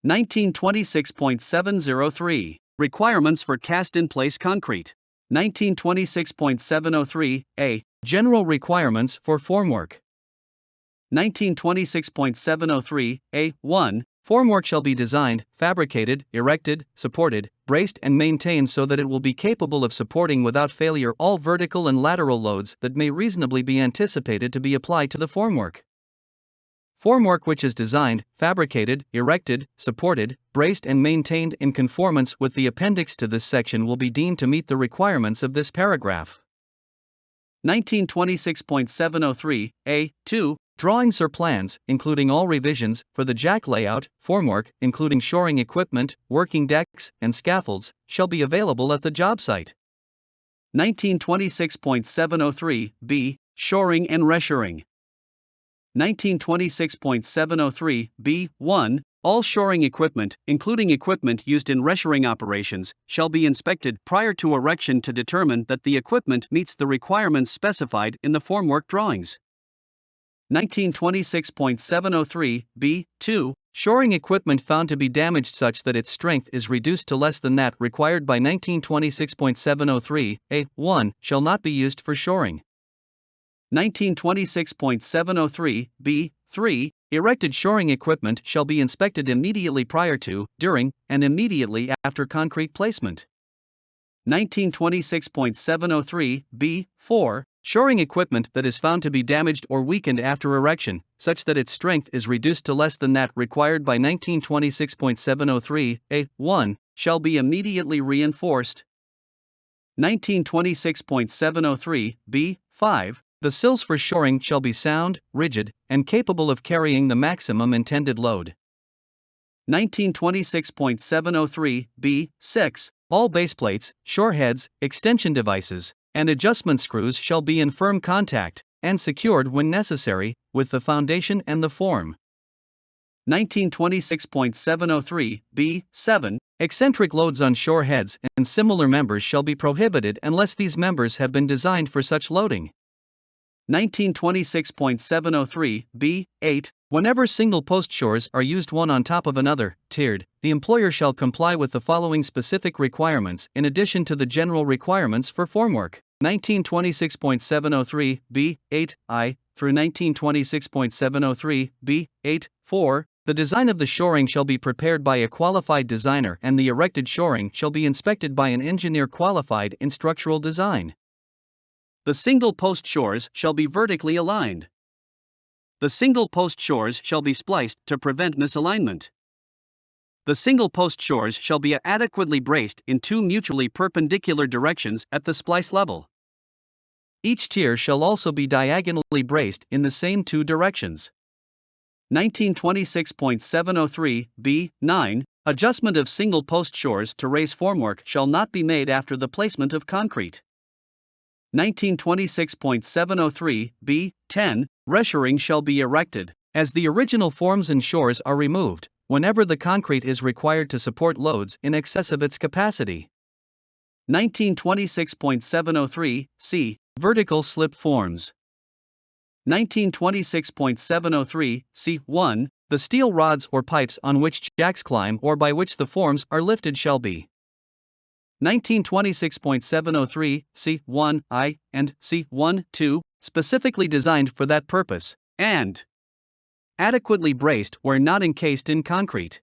1926.703 Requirements for cast-in-place concrete. 1926.703 General requirements for formwork. 1926.703 1 Formwork shall be designed, fabricated, erected, supported, braced and maintained so that it will be capable of supporting without failure all vertical and lateral loads that may reasonably be anticipated to be applied to the formwork. Formwork which is designed, fabricated, erected, supported, braced and maintained in conformance with the appendix to this section will be deemed to meet the requirements of this paragraph. 1926.703 2 Drawings or plans, including all revisions, for the jack layout, formwork, including shoring equipment, working decks, and scaffolds, shall be available at the job site. 1926.703 Shoring and reshoring. 1926.703 1 All shoring equipment, including equipment used in reshoring operations, shall be inspected prior to erection to determine that the equipment meets the requirements specified in the formwork drawings. 1926.703 2 Shoring equipment found to be damaged such that its strength is reduced to less than that required by 1926.703 1 shall not be used for shoring. 1926.703 3 Erected shoring equipment shall be inspected immediately prior to, during, and immediately after concrete placement. 1926.703 4 Shoring equipment that is found to be damaged or weakened after erection, such that its strength is reduced to less than that required by 1926.703 1 shall be immediately reinforced. 1926.703 5 The sills for shoring shall be sound, rigid, and capable of carrying the maximum intended load. 1926.703 6 All baseplates, shore heads, extension devices, and adjustment screws shall be in firm contact, and secured when necessary, with the foundation and the form. 1926.703 7 Eccentric loads on shore heads and similar members shall be prohibited unless these members have been designed for such loading. 1926.703 8 Whenever single post shores are used one on top of another, tiered, the employer shall comply with the following specific requirements in addition to the general requirements for formwork. 1926.703 8 I through 1926.703 8 4 The design of the shoring shall be prepared by a qualified designer and the erected shoring shall be inspected by an engineer qualified in structural design. The single post shores shall be vertically aligned. The single post shores shall be spliced to prevent misalignment. The single post shores shall be adequately braced in two mutually perpendicular directions at the splice level. Each tier shall also be diagonally braced in the same two directions. 1926.703 9 Adjustment of single post shores to raise formwork shall not be made after the placement of concrete. 1926.703 10 Reshoring shall be erected, as the original forms and shores are removed, whenever the concrete is required to support loads in excess of its capacity. 1926.703 c Vertical slip forms. 1926.703 c1 The steel rods or pipes on which jacks climb or by which the forms are lifted shall be. 1926.703 C1 I and C1 2 specifically designed for that purpose, and adequately braced where not encased in concrete.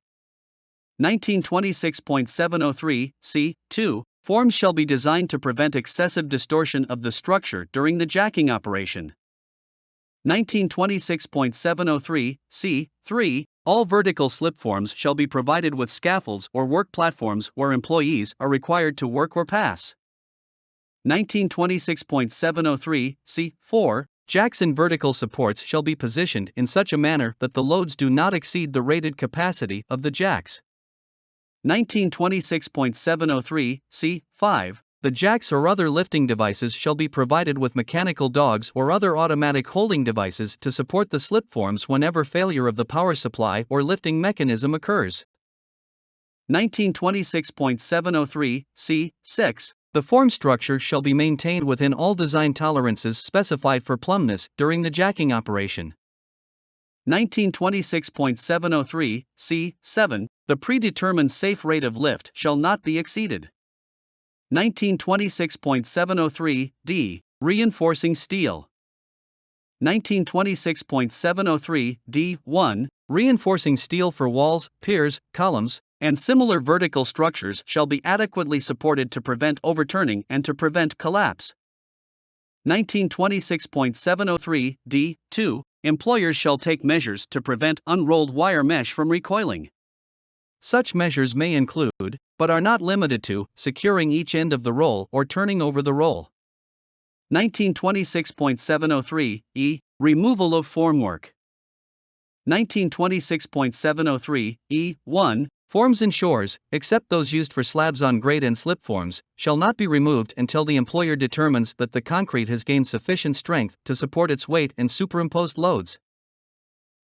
1926.703 C2 Forms shall be designed to prevent excessive distortion of the structure during the jacking operation. 1926.703 C3 All vertical slip forms shall be provided with scaffolds or work platforms where employees are required to work or pass. 1926.703 C4 Jacks and vertical supports shall be positioned in such a manner that the loads do not exceed the rated capacity of the jacks. 1926.703 C5 The jacks or other lifting devices shall be provided with mechanical dogs or other automatic holding devices to support the slip forms whenever failure of the power supply or lifting mechanism occurs. 1926.703 C6 The form structure shall be maintained within all design tolerances specified for plumbness during the jacking operation. 1926.703, C7, the predetermined safe rate of lift shall not be exceeded. 1926.703, D, reinforcing steel. 1926.703, D1, reinforcing steel for walls, piers, columns, and similar vertical structures shall be adequately supported to prevent overturning and to prevent collapse. 1926.703, D2, employers shall take measures to prevent unrolled wire mesh from recoiling. Such measures may include, but are not limited to, securing each end of the roll or turning over the roll. 1926.703, E, removal of formwork. 1926.703, E1, forms and shores, except those used for slabs on grade and slip forms, shall not be removed until the employer determines that the concrete has gained sufficient strength to support its weight and superimposed loads.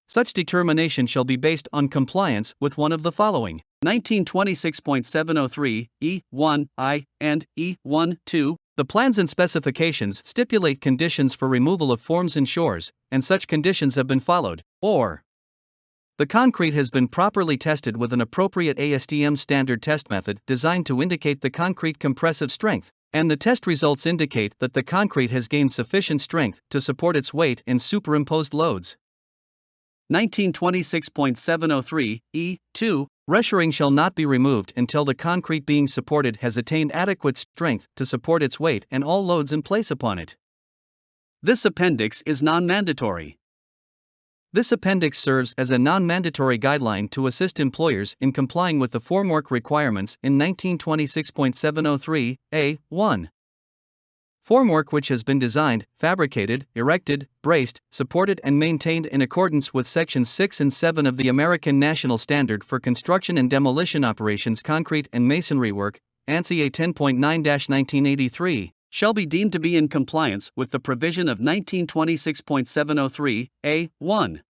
Such determination shall be based on compliance with one of the following: 1926.703, E1I, and E12. The plans and specifications stipulate conditions for removal of forms and shores, and such conditions have been followed, or the concrete has been properly tested with an appropriate ASTM standard test method designed to indicate the concrete compressive strength, and the test results indicate that the concrete has gained sufficient strength to support its weight and superimposed loads. 1926.703, E2, reshoring shall not be removed until the concrete being supported has attained adequate strength to support its weight and all loads in place upon it. This appendix is non-mandatory. This appendix serves as a non-mandatory guideline to assist employers in complying with the formwork requirements in 1926.703, A1. Formwork which has been designed, fabricated, erected, braced, supported and maintained in accordance with Sections 6 and 7 of the American National Standard for Construction and Demolition Operations Concrete and Masonry Work, ANSI A10.9-1983, shall be deemed to be in compliance with the provision of 1926.703, A1.